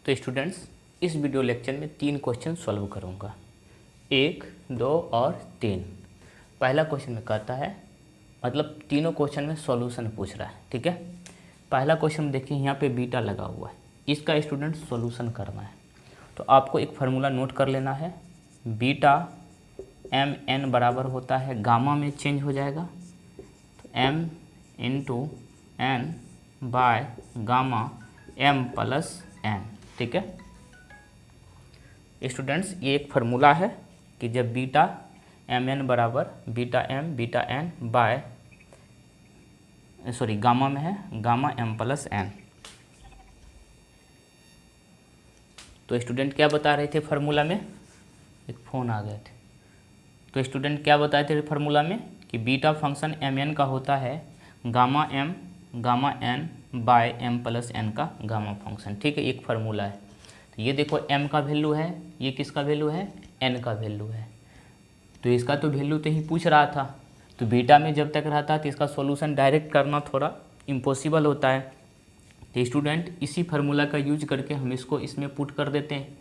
तो स्टूडेंट्स इस video lecture में 3 क्वेश्चन सॉल्व करूँगा, 1, 2 और 3। पहला क्वेश्चन में कहता है, मतलब तीनों क्वेश्चन में सॉल्यूशन पूछ रहा है, ठीक है। पहला क्वेश्चन देखिए, यहाँ पे बीटा लगा हुआ है, इसका स्टूडेंट सॉल्यूशन करना है। तो आपको एक फार्मूला नोट कर लेना है, बीटा एम एन बराबर होता है गामा में चेंज हो जाएगा, तो m into n by gamma m plus n, ठीक है स्टूडेंट्स। ये एक फार्मूला है कि जब बीटा एम एन बराबर beta m beta n by gamma में है गामा एम प्लस एन। तो स्टूडेंट क्या बता रहे थे फार्मूला में, एक फ़ोन आ गए थे। तो स्टूडेंट क्या बताए थे फार्मूला में कि बीटा फंक्शन एम एन का होता है gamma m gamma n by m plus n का गामा फंक्शन, ठीक है। एक फार्मूला है। तो ये देखो m का वैल्यू है, ये किसका वैल्यू है, n का वैल्यू है। तो इसका तो वैल्यू तो ही पूछ रहा था, तो बीटा में जब तक रहता है तो इसका सॉल्यूशन डायरेक्ट करना थोड़ा इम्पॉसिबल होता है। तो स्टूडेंट इसी फार्मूला का यूज करके हम इसको इसमें पुट कर देते हैं।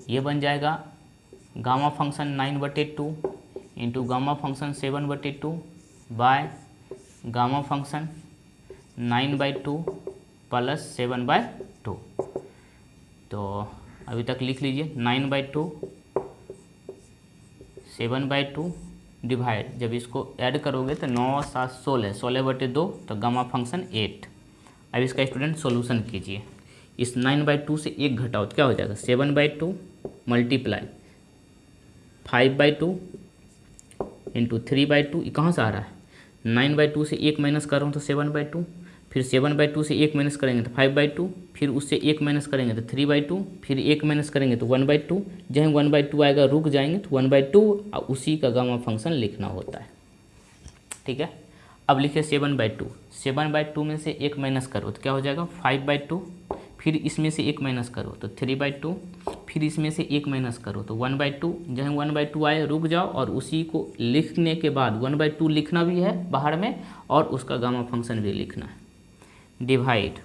ये बन जाएगा gamma function 9/2 into gamma function 7/2 by gamma function 9/2 plus 7/2। तो अभी तक लिख लीजिए 9/2 7/2 डिवाइड, जब इसको ऐड करोगे तो 9 7 16 16/2, तो गामा फंक्शन 8। अब इसका स्टूडेंट सॉल्यूशन कीजिए। इस 9/2 से 1 घटाओ तो क्या हो जाएगा 7/2 मल्टीप्लाई 5/2 इंटू 3/2। ये कहाँ से आ रहा है, 9/2 से 1 माइनस कर रहा हूँ तो 7/2, फिर 7/2 से 1 माइनस करेंगे तो 5/2, फिर उससे 1 माइनस करेंगे तो 3/2, फिर 1 माइनस करेंगे तो 1/2। जहाँ 1/2 आएगा रुक जाएंगे तो 1/2 और उसी का गामा फंक्शन लिखना होता है, ठीक है। अब लिखिए 7/2, 7/2 में से 1 माइनस करो तो क्या हो जाएगा 5/2, फिर इसमें से 1 माइनस करो तो 3/2, फिर इसमें से 1 माइनस करो तो 1/2। जहाँ 1/2 आए रुक जाओ और उसी को लिखने के बाद 1/2 लिखना भी है बाहर में और उसका गामा फंक्शन भी लिखना है। डिवाइड,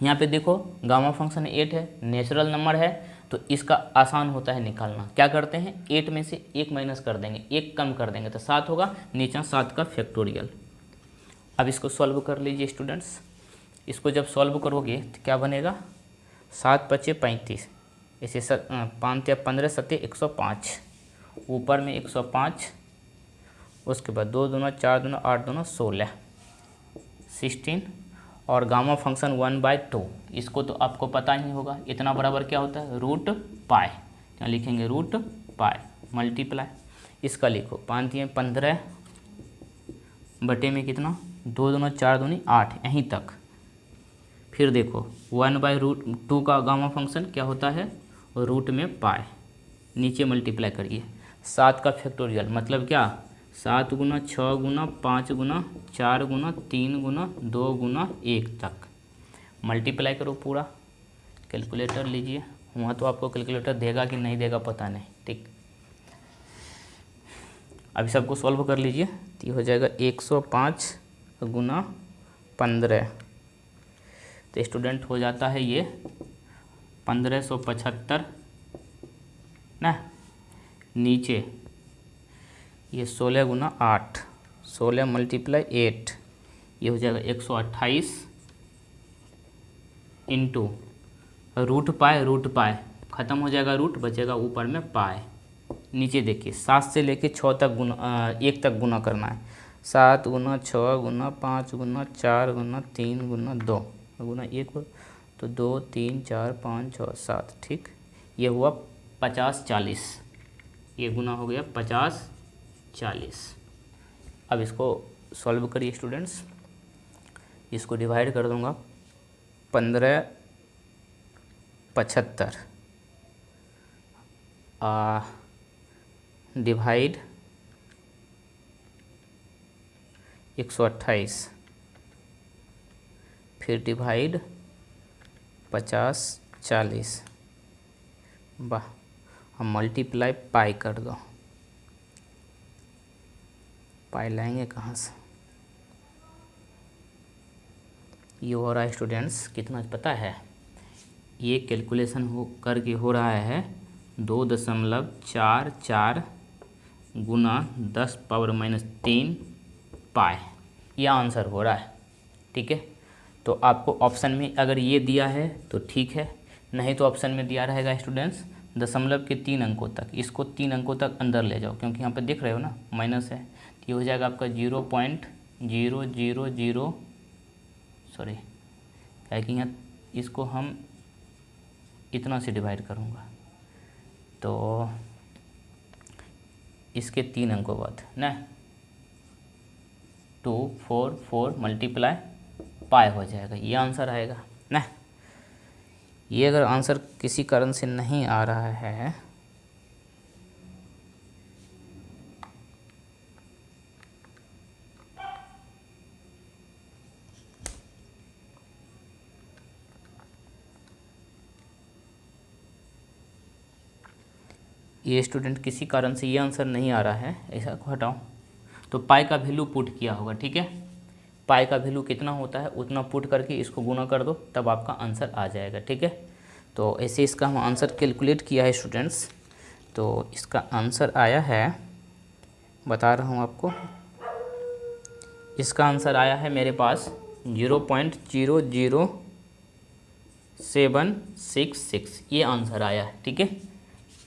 यहाँ पे देखो गामा फंक्शन 8 है, नेचुरल नंबर है, तो इसका आसान होता है निकालना। क्या करते हैं 8 में से 1 माइनस कर देंगे, 1 कम कर देंगे तो 7 होगा, नीचे 7 का फैक्टोरियल। अब इसको सॉल्व कर लीजिए स्टूडेंट्स। इसको जब सॉल्व करोगे तो क्या बनेगा 7 × 5 = 35, ऐसे 5 × 15 = 105, ऊपर में 105, उसके बाद 2 दूना 4 दूना 8 दूना 16 16, और गामा फंक्शन 1/2। इसको तो आपको पता ही होगा, इतना बराबर क्या होता है √π। क्या लिखेंगे √π मल्टीप्लाई, इसका लिखो 5 × 15 बटे में कितना 2 दूना 4 दूनी 8, यहीं तक। फिर देखो 1/√2 का गामा फंक्शन क्या होता है रूट में π, नीचे मल्टीप्लाई करिए 7 का फैक्टोरियल, मतलब क्या 7 × 6 × 5 × 4 × 3 × 2 × 1 तक मल्टीप्लाई करो पूरा। कैलकुलेटर लीजिए, वहाँ तो आपको कैलकुलेटर देगा कि नहीं देगा पता नहीं, ठीक। अभी सबको सॉल्व कर लीजिए तो ये हो जाएगा 105 × 15, तो स्टूडेंट हो जाता है ये 1575 ना, नीचे ये 16 × 8, 16 × 8, ये हो जाएगा 128 इंटू √π ख़त्म हो जाएगा रूट, बचेगा ऊपर में पाए। नीचे देखिए 7 से लेके 6 तक गुना 1 तक गुना करना है, 7 × 6 × 5 × 4 × 3 × 2 × 1, तो 2 3 4 5 6 7, ठीक। ये हुआ 50 40, ये गुना हो गया 50 40। अब इसको सॉल्व करिए स्टूडेंट्स। इसको डिवाइड कर दूंगा 1575 डिवाइड 128, फिर डिवाइड 50 40, वाह, हम मल्टीप्लाई पाई कर दो, पाई लाएंगे कहाँ से, ये हो रहा है स्टूडेंट्स कितना पता है, ये कैलकुलेशन हो रहा है 2.44 गुना 10⁻³ पाई, यह आंसर हो रहा है। ठीक है, तो आपको ऑप्शन में अगर ये दिया है तो ठीक है, नहीं तो ऑप्शन में दिया रहेगा स्टूडेंट्स दशमलव के 3 अंकों तक, इसको 3 अंकों तक अंदर ले जाओ, क्योंकि यहाँ पे देख रहे हो ना माइनस है, तो ये हो जाएगा आपका 0.000, सॉरी क्या कि यहाँ इसको हम इतना से डिवाइड करूँगा तो इसके 3 अंकों बाद ना 244 मल्टीप्लाई पाई हो जाएगा, ये आंसर आएगा ना। ये अगर आंसर किसी कारण से नहीं आ रहा है ये स्टूडेंट किसी कारण से ये आंसर नहीं आ रहा है, ऐसा को हटाओ, तो पाई का वैल्यू पुट किया होगा। ठीक है, पाई का वैल्यू कितना होता है उतना पुट करके इसको गुना कर दो, तब आपका आंसर आ जाएगा। ठीक है, तो ऐसे इसका हम आंसर कैलकुलेट किया है स्टूडेंट्स, तो इसका आंसर आया है, बता रहा हूँ आपको, इसका आंसर आया है मेरे पास 0.00766, ये आंसर आया है। ठीक है,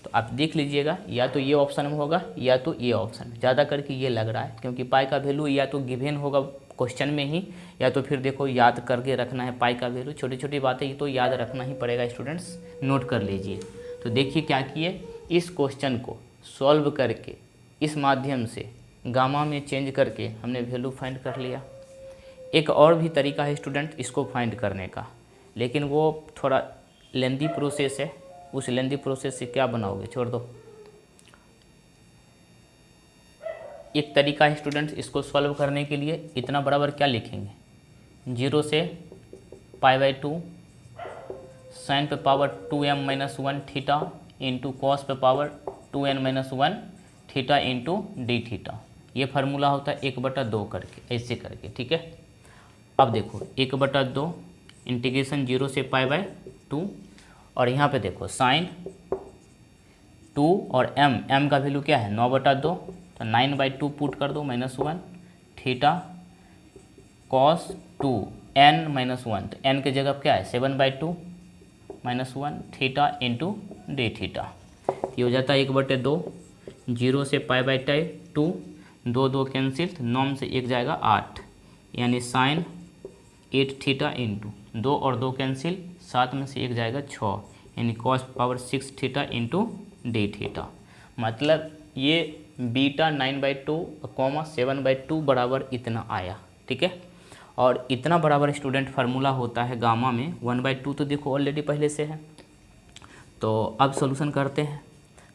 तो आप देख लीजिएगा, या तो ये ऑप्शन में होगा या तो ये ऑप्शन में, ज़्यादा करके ये लग रहा है, क्योंकि पाई का वैल्यू या तो गिवन होगा क्वेश्चन में ही, या तो फिर देखो याद करके रखना है पाई का वैल्यू, छोटी छोटी बातें ये तो याद रखना ही पड़ेगा स्टूडेंट्स, नोट कर लीजिए। तो देखिए क्या किए, इस क्वेश्चन को सॉल्व करके इस माध्यम से गामा में चेंज करके हमने वैल्यू फाइंड कर लिया। एक और भी तरीका है स्टूडेंट इसको फाइंड करने का, लेकिन वो थोड़ा लेंदी प्रोसेस है, उस लेंदी प्रोसेस से क्या बनाओगे, छोड़ दो। एक तरीका है स्टूडेंट्स इसको सॉल्व करने के लिए, इतना बराबर क्या लिखेंगे, 0 से π/2 साइन पे power 2m-1 theta into cos पे power 2n-1 theta into D theta, ये फार्मूला होता है 1/2 करके, ऐसे करके। ठीक है, अब देखो 1/2 इंटीग्रेशन 0 से π/2, और यहाँ पे देखो साइन 2 और m का वैल्यू क्या है 9/2, तो 9/2 पुट कर दो -1 थीटा कॉस 2n-1, तो n के जगह क्या है 7/2 -1 थीटा इंटू डी थीटा, ये हो जाता है 1/2, 0 से π/2, 2 कैंसिल, 9 से 1 जाएगा 8, यानी साइन 8 थीटा इंटू 2 और 2 कैंसिल, 7 में से 1 जाएगा 6, यानी cos power 6 theta into D theta. मतलब ये बीटा 9/2 कॉमा 7/2 बराबर इतना आया। ठीक है, और इतना बराबर स्टूडेंट फार्मूला होता है गामा में 1/2, तो देखो ऑलरेडी पहले से है। तो अब सॉल्यूशन करते हैं,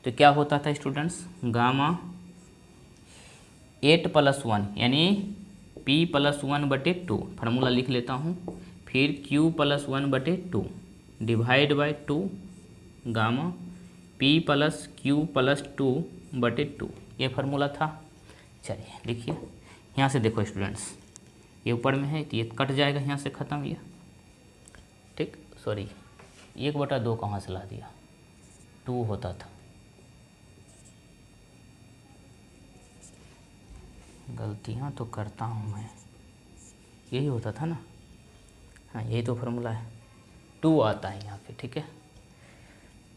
तो क्या होता था स्टूडेंट्स, गामा 8+1 यानी p+1/2, फार्मूला लिख लेता हूँ, फिर q+1/2 divide by 2 gamma p+q+2/2, ये फार्मूला था। चलिए देखिए, यहाँ से देखो स्टूडेंट्स, ये ऊपर में है तो ये कट जाएगा, यहाँ से ख़त्म ये। ठीक, सॉरी 1/2 कहाँ से ला दिया, 2 होता था, गलतियाँ तो करता हूँ मैं, यही होता था ना, हाँ यही तो फार्मूला है, 2 आता है यहाँ पे। ठीक है,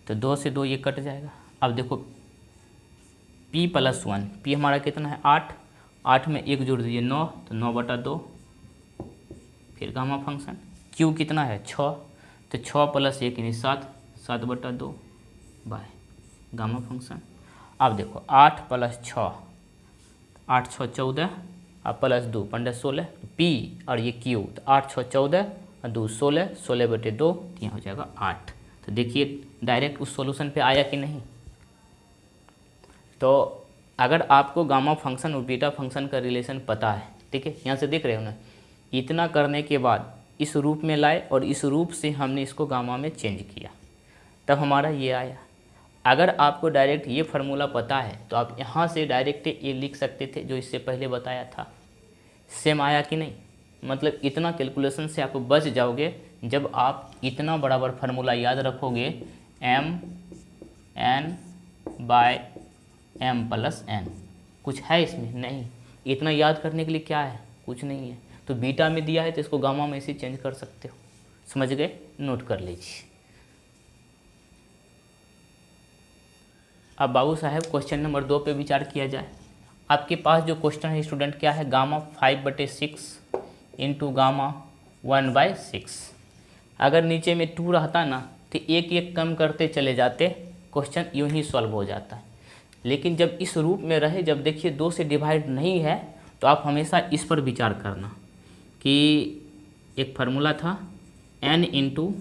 तो 2 से 2 ये कट जाएगा। अब देखो p+1, p हमारा कितना है 8, 8 में 1 जोड़ दीजिए 9, तो 9/2, फिर गामा फंक्शन q कितना है 6, तो 6 + 1 यानी 7, 7/2 बाय गामा फंक्शन। अब देखो 8 + 6, 8 6 14 और +2 15 16, p और ये q, तो 8 6 14 और 2 16, 16/2, तो यहाँ हो जाएगा 8। तो देखिए डायरेक्ट उस सॉल्यूशन पे आया कि नहीं। तो अगर आपको गामा फंक्शन और बीटा फंक्शन का रिलेशन पता है, ठीक है, यहाँ से देख रहे हो ना, इतना करने के बाद इस रूप में लाए और इस रूप से हमने इसको गामा में चेंज किया, तब हमारा ये आया। अगर आपको डायरेक्ट ये फार्मूला पता है तो आप यहाँ से डायरेक्ट ये लिख सकते थे जो इससे पहले बताया था, सेम आया कि नहीं। मतलब इतना कैलकुलेशन से आप बच जाओगे जब आप इतना बराबर फार्मूला याद रखोगे m n by m plus n, कुछ है इसमें नहीं, इतना याद करने के लिए क्या है, कुछ नहीं है। तो बीटा में दिया है तो इसको गामा में से चेंज कर सकते हो, समझ गए, नोट कर लीजिए। अब बाबू साहब क्वेश्चन नंबर 2 पे विचार किया जाए। आपके पास जो क्वेश्चन है स्टूडेंट क्या है, गामा 5/6 इंटू गामा 1/6। अगर नीचे में 2 रहता ना तो एक एक कम करते चले जाते, क्वेश्चन यूँ ही सॉल्व हो जाता है। लेकिन जब इस रूप में रहे, जब देखिए 2 से डिवाइड नहीं है, तो आप हमेशा इस पर विचार करना कि एक फार्मूला था n इंटू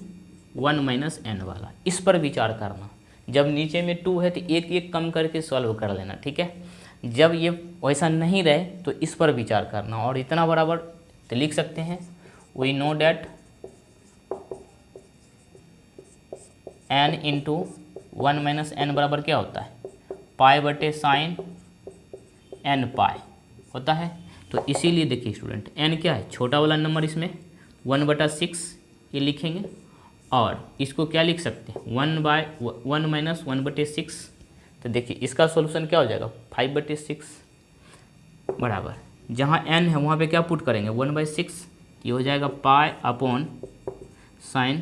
1 - n वाला, इस पर विचार करना। जब नीचे में 2 है तो एक एक कम करके सॉल्व कर लेना, ठीक है। जब ये वैसा नहीं रहे तो इस पर विचार करना, और इतना बराबर तो लिख सकते हैं, we know that n into 1 - n बराबर क्या होता है, π/sin n पाई होता है। तो इसीलिए देखिए स्टूडेंट n क्या है, छोटा वाला नंबर, इसमें 1/6 ये लिखेंगे, और इसको क्या लिख सकते हैं 1 - 1/6। तो देखिए इसका सॉल्यूशन क्या हो जाएगा 5/6 बराबर, जहाँ n है वहाँ पे क्या पुट करेंगे 1/6, ये हो जाएगा π/sin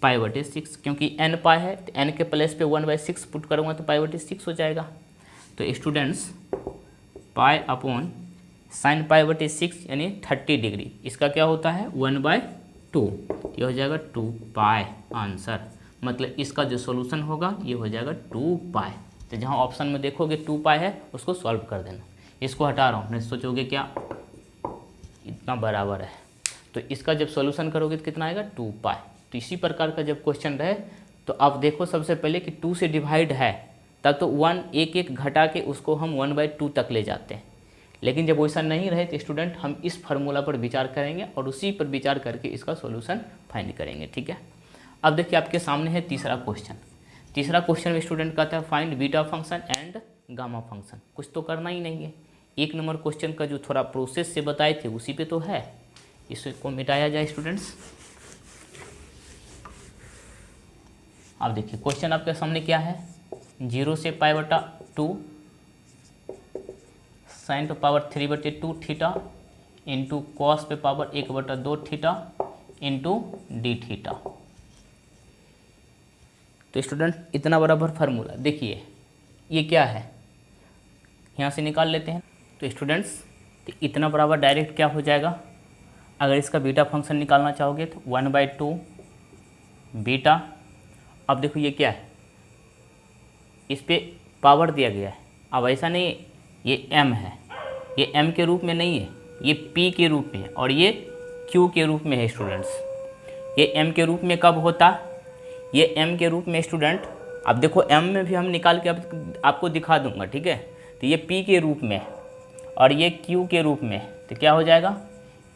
π/6, क्योंकि n पाई है तो n के प्लेस पे 1/6 पुट करूँगा तो π/6 हो जाएगा। तो स्टूडेंट्स π/sin π/6 यानी 30 डिग्री, इसका क्या होता है 1/2, ये हो जाएगा 2π आंसर। मतलब इसका जो सॉल्यूशन होगा ये हो जाएगा 2π। तो जहाँ ऑप्शन में देखोगे 2π है उसको सॉल्व कर देना। इसको हटा रहा हूँ, नहीं सोचोगे क्या इतना बराबर है, तो इसका जब सॉल्यूशन करोगे तो कितना आएगा 2π। तो इसी प्रकार का जब क्वेश्चन रहे तो आप देखो सबसे पहले कि 2 से डिवाइड है, तब तो 1 एक एक घटा के उसको हम 1/2 तक ले जाते हैं। लेकिन जब वैसा नहीं रहे तो स्टूडेंट हम इस फार्मूला पर विचार करेंगे और उसी पर विचार करके इसका सॉल्यूशन फाइंड करेंगे, ठीक है। अब देखिए आपके सामने है तीसरा क्वेश्चन। तीसरा क्वेश्चन में स्टूडेंट कहता है find beta function and gamma function. कुछ तो करना ही नहीं है, 1 नंबर क्वेश्चन का जो थोड़ा प्रोसेस से बताए थे उसी पे तो है, इसको मिटाया जाए स्टूडेंट्स। अब देखिए क्वेश्चन आपके सामने क्या है, 0 से π/2 sin पे पावर 3/2 थीटा इंटू कॉस पे power 1/2 theta into D theta. तो स्टूडेंट इतना बराबर फार्मूला देखिए ये क्या है, यहाँ से निकाल लेते हैं। तो स्टूडेंट्स तो इतना बराबर डायरेक्ट क्या हो जाएगा, अगर इसका बीटा फंक्शन निकालना चाहोगे तो 1/2 बीटा। अब देखो ये क्या है, इस पे पावर दिया गया है, अब ऐसा नहीं ये m है, ये m के रूप में नहीं है, ये p के रूप में है और ये q के रूप में है स्टूडेंट्स। ये m के रूप में कब होता, ये m के रूप में स्टूडेंट, अब देखो m में भी हम निकाल के आपको दिखा दूंगा, ठीक है। तो ये p के रूप में और ये q के रूप में, तो क्या हो जाएगा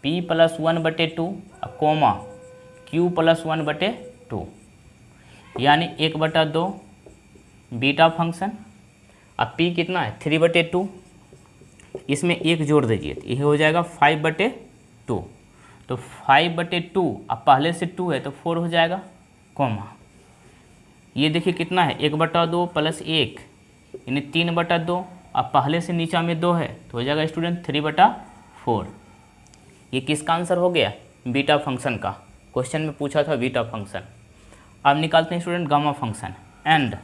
p + 1/2 कोमा q + 1/2 यानी 1/2 बीटा फंक्शन। अब p कितना है 3/2, इसमें 1 जोड़ दीजिए तो ये हो जाएगा 5/2। तो 5/2 अब पहले से 2 है तो 4 हो जाएगा कॉमा, ये देखिए कितना है 1/2 + 1 यानी 3/2, अब पहले से नीचा में 2 है तो हो जाएगा स्टूडेंट 3/4। ये किसका आंसर हो गया बीटा फंक्शन का, क्वेश्चन में पूछा था बीटा फंक्शन। अब निकालते हैं student gamma function and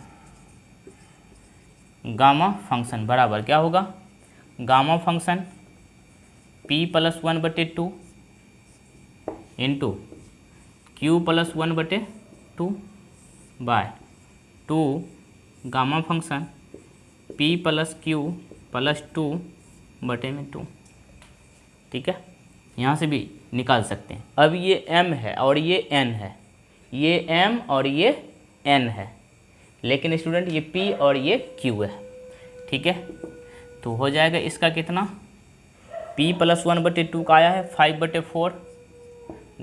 gamma function बराबर क्या होगा, gamma function p + 1/2 into q + 1/2 by 2 gamma function p + q + 2/2, ठीक है। यहाँ से भी निकाल सकते हैं। अब ये m है और ये n है, ये m और ये n है, लेकिन स्टूडेंट ये p और ये q है, ठीक है। तो हो जाएगा इसका कितना p + 1/2 का आया है 5/4,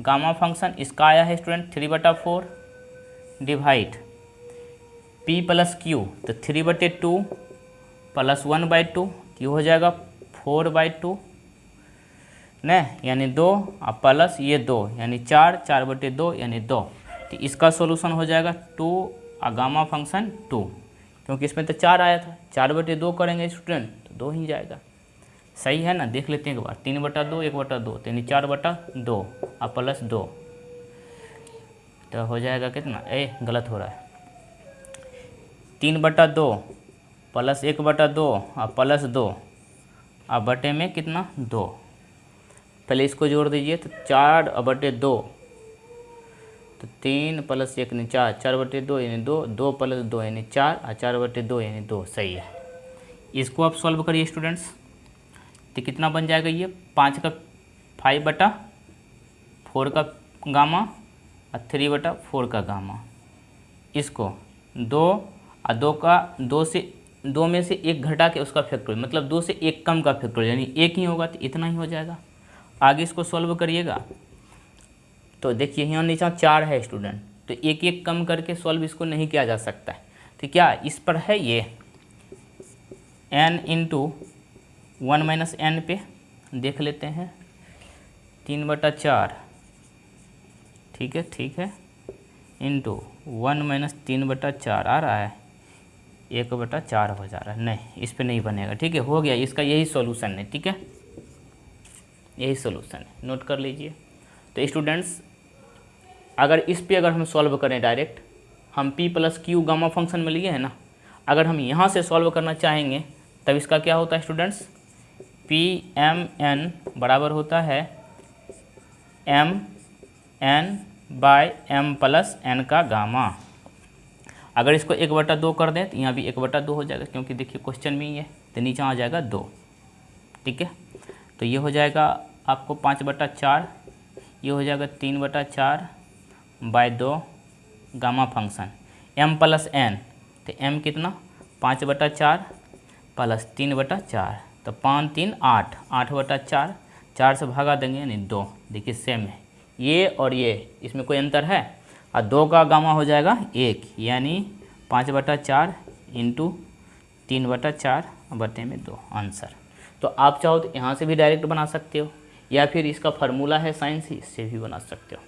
गामा फंक्शन इसका आया है स्टूडेंट 3/4 डिवाइड p + q तो 3/2 + 1/2 ये हो जाएगा 4/2 न, यानी 2 और प्लस ये 2 यानी 4, 4/2 यानी 2। तो इसका सॉल्यूशन हो जाएगा 2 और गामा फंक्शन 2, क्योंकि इसमें तो 4 आया था, 4/2 करेंगे स्टूडेंट तो 2 ही जाएगा। सही है ना, देख लेते हैं एक बार। 3/2 1/2 तो यानी 4/2 और प्लस 2, तो हो जाएगा कितना, गलत हो रहा है, 3/2 प्लस 1/2 और प्लस 2 और बटे में कितना 2। पहले इसको जोड़ दीजिए तो 4/2, तो 3 प्लस 1 यानी 4, 4/2 यानी 2, 2 प्लस 2 यानी 4 और 4/2 यानी 2। सही है। इसको आप सॉल्व करिए स्टूडेंट्स, तो कितना बन जाएगा ये 5 का 5/4 का गामा और 3/4 का गामा। इसको 2 और 2 में से 1 घटा के उसका फैक्टोरियल, मतलब 2 से 1 कम का फैक्टोरियल यानी 1 ही होगा, तो इतना ही हो जाएगा। आगे इसको सॉल्व करिएगा तो देखिए यहाँ नीचे 4 है स्टूडेंट, तो 1 कम करके सॉल्व इसको नहीं किया जा सकता है। तो क्या इस पर है ये n × 1 - n पे देख लेते हैं, 3/4 ठीक है इंटू 1 - 3/4 आ रहा है, 1/4 हो जा रहा है। नहीं, इस पे नहीं बनेगा। ठीक है, हो गया, इसका यही सॉल्यूशन है। ठीक है, यही सॉल्यूशन है, नोट कर लीजिए। तो स्टूडेंट्स अगर इस पे अगर हम सॉल्व करें डायरेक्ट, हम p + q गामा फंक्शन में लिए हैं ना, अगर हम यहाँ से सॉल्व करना चाहेंगे तब इसका क्या होता है स्टूडेंट्स, Pmn बराबर होता है mn/m + n का गामा। अगर इसको 1/2 कर दें तो यहाँ भी 1/2 हो जाएगा, क्योंकि देखिए क्वेश्चन में ही है, तो नीचे आ जाएगा 2। ठीक है, तो ये हो जाएगा आपको 5/4, ये हो जाएगा 3/4/2 गामा फंक्शन m + n, तो m कितना 5/4 + 3/4, तो 5 3 8, 8/4, 4 से भागा देंगे यानी 2। देखिए सेम है ये और ये, इसमें कोई अंतर है, और 2 का गामा हो जाएगा 1, यानी 5/4 × 3/4 बटे में 2 आंसर। तो आप चाहो तो यहाँ से भी डायरेक्ट बना सकते हो, या फिर इसका फार्मूला है साइन से, इससे भी बना सकते हो।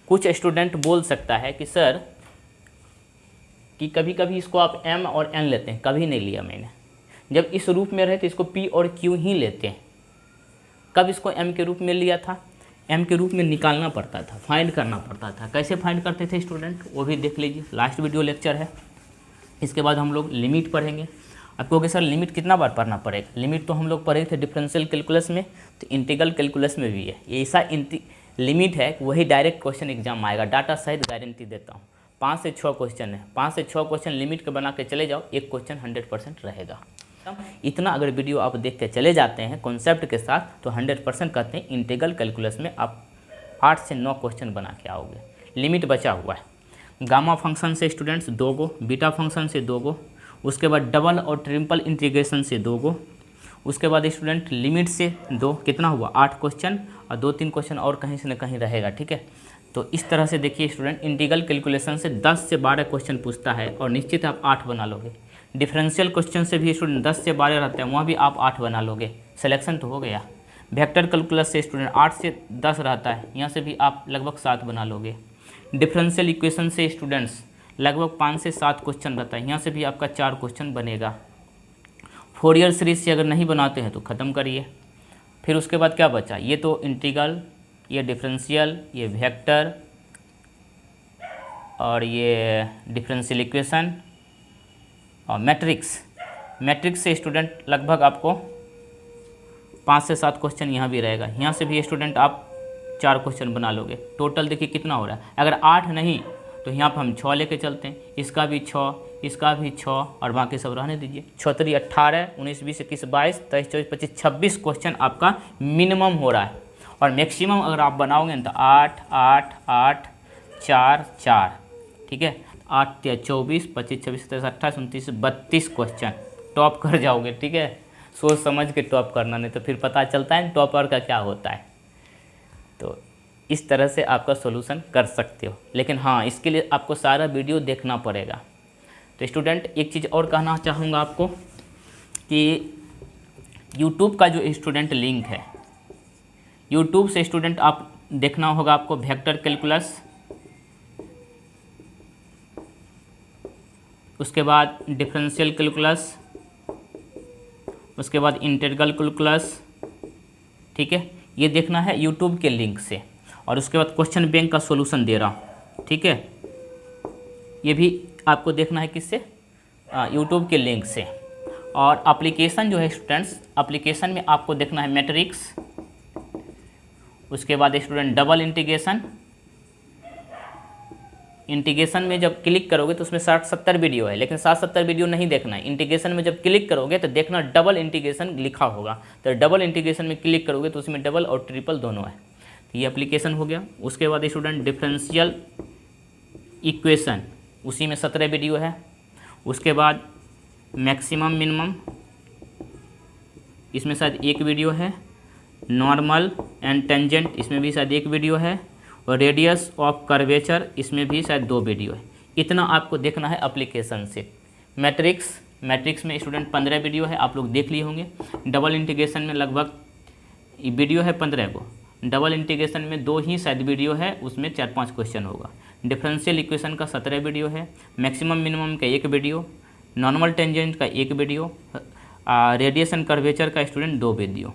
कुछ स्टूडेंट बोल सकता है कि सर कि कभी कभी इसको आप m और n लेते हैं, कभी नहीं लिया मैंने। जब इस रूप में रहे तो इसको p और q ही लेते हैं। कब इसको m के रूप में लिया था, m के रूप में निकालना पड़ता था, फाइंड करना पड़ता था। कैसे फाइंड करते थे स्टूडेंट, वो भी देख लीजिए, लास्ट वीडियो लेक्चर है। इसके बाद हम लोग लिमिट पढ़ेंगे। आप कहोगे सर लिमिट कितना बार पढ़ना पड़ेगा, लिमिट तो हम लोग पढ़े थे डिफरेंशियल कैलकुलस में, तो इंटीग्रल कैलकुलस में भी है। ये ऐसा लिमिट है वही डायरेक्ट क्वेश्चन एग्जाम आएगा, डाटा सहित गारंटी देता हूँ। 5 से 6 क्वेश्चन है, 5 से 6 क्वेश्चन लिमिट के बना के चले जाओ, एक क्वेश्चन 100% रहेगा। इतना अगर वीडियो आप देख के चले जाते हैं कॉन्सेप्ट के साथ, तो 100% कहते हैं इंटीग्रल कैलकुलस में आप 8 से 9 क्वेश्चन बना के आओगे। लिमिट बचा हुआ है, गामा फंक्शन से स्टूडेंट्स 2 गो, बीटा फंक्शन से 2 गो, उसके बाद डबल और ट्रिपल इंटीग्रेशन से 2 गो, उसके बाद स्टूडेंट लिमिट से 2, कितना हुआ 8 क्वेश्चन, और 2-3 क्वेश्चन और कहीं से न कहीं रहेगा। ठीक है, तो इस तरह से देखिए स्टूडेंट इंटीग्रल कैलकुलेशन से 10 से 12 क्वेश्चन पूछता है, और निश्चित आप 8 बना लोगे। डिफरेंशियल क्वेश्चन से भी स्टूडेंट 10 से 12 रहते हैं, वहाँ भी आप 8 बना लोगे, सिलेक्शन तो हो गया। वेक्टर कैलकुलस से स्टूडेंट 8 से 10 रहता है, यहाँ से भी आप लगभग 7 बना लोगे। डिफरेंशियल इक्वेशन से स्टूडेंट्स लगभग 5 से 7 क्वेश्चन रहता है, यहाँ से भी आपका 4 क्वेश्चन बनेगा। फोरियर सीरीज से अगर नहीं बनाते हैं तो ख़त्म करिए। फिर उसके बाद क्या बचा, ये तो इंटीग्रल, ये डिफरेंशियल, ये वेक्टर, और ये डिफरेंशियल इक्वेशन और मैट्रिक्स। मैट्रिक्स से स्टूडेंट लगभग आपको 5 से 7 क्वेश्चन यहाँ भी रहेगा, यहाँ से भी स्टूडेंट आप 4 क्वेश्चन बना लोगे। टोटल देखिए कितना हो रहा है, अगर 8 नहीं तो यहाँ पर हम 6 लेके चलते हैं, इसका भी 6, इसका भी 6, और बाकी सब रहने दीजिए। 6 3 18, 19 20 21 22 23 24 25 26 क्वेश्चन आपका मिनिमम हो रहा है, और मैक्सिमम अगर आप बनाओगे तो 8 8 8 4 4, ठीक है, 8 या 24 25 26 27 28 29 32 क्वेश्चन टॉप कर जाओगे। ठीक है, सोच समझ के टॉप करना, नहीं तो फिर पता चलता है टॉपर का क्या होता है। तो इस तरह से आपका सॉल्यूशन कर सकते हो, लेकिन हाँ इसके लिए आपको सारा वीडियो देखना पड़ेगा। तो स्टूडेंट एक चीज़ और कहना चाहूँगा आपको कि यूट्यूब का जो स्टूडेंट लिंक है, यूट्यूब से स्टूडेंट आप देखना होगा आपको वेक्टर कैलकुलस, उसके बाद डिफरेंशियल कैलकुलस, उसके बाद इंटीग्रल कैलकुलस, ठीक है, ये देखना है यूट्यूब के लिंक से। और उसके बाद क्वेश्चन बैंक का सॉल्यूशन दे रहा हूँ, ठीक है, ये भी आपको देखना है किससे, यूट्यूब के लिंक से। और एप्लीकेशन जो है स्टूडेंट्स, एप्लीकेशन में आपको देखना है मैट्रिक्स, उसके बाद स्टूडेंट डबल इंटीग्रेशन। इंटीग्रेशन में जब क्लिक करोगे तो उसमें 60-70 वीडियो है, लेकिन 60-70 वीडियो नहीं देखना है। इंटीग्रेशन में जब क्लिक करोगे तो देखना डबल इंटीग्रेशन लिखा होगा, तो डबल इंटीग्रेशन में क्लिक करोगे तो उसमें डबल और ट्रिपल दोनों है। तो ये एप्लीकेशन हो गया। उसके बाद स्टूडेंट डिफरेंशियल इक्वेशन, उसी में 17 वीडियो है। उसके बाद मैक्सिमम मिनिमम, इसमें शायद एक वीडियो है। नॉर्मल एंड टेंजेंट, इसमें भी शायद एक वीडियो है। और रेडियस ऑफ कर्वेचर, इसमें भी शायद 2 वीडियो है। इतना आपको देखना है एप्लीकेशन से। मैट्रिक्स में स्टूडेंट 15 वीडियो है, आप लोग देख लिए होंगे। डबल इंटीग्रेशन में लगभग वीडियो है 15 को। डबल इंटीग्रेशन में 2 ही शायद वीडियो है, उसमें 4-5 क्वेश्चन होगा। डिफरेंशियल इक्वेशन का 17 वीडियो है। मैक्सिमम मिनिमम का 1 वीडियो, नॉर्मल टेंजेंट का 1 वीडियो, रेडियस एंड कर्वेचर का स्टूडेंट 2 वीडियो।